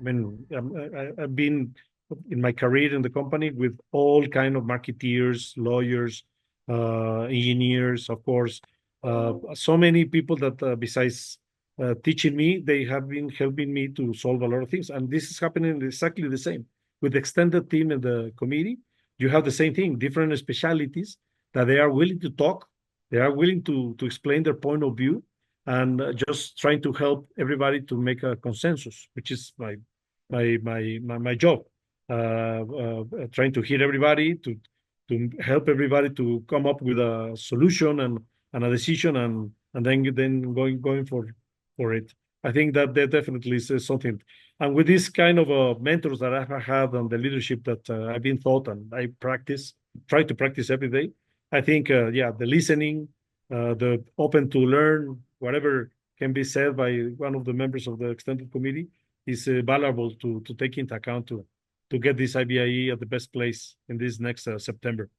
mean, I've been in my career in the company with all kind of marketeers, lawyers, engineers, of course, so many people that besides teaching me, they have been helping me to solve a lot of things. And this is happening exactly the same with the extended team in the committee. You have the same thing, different specialities that they are willing to talk, they are willing to explain their point of view, and just trying to help everybody to make a consensus, which is my job. Trying to hear everybody, to help everybody to come up with a solution and a decision, and then going for it. I think that there definitely is something. And with this kind of mentors that I've had and the leadership that I've been taught and I try to practice every day, I think, yeah, the listening, the open to learn, whatever can be said by one of the members of the extended committee is valuable to take into account to get this IBIE at the best place in this next September.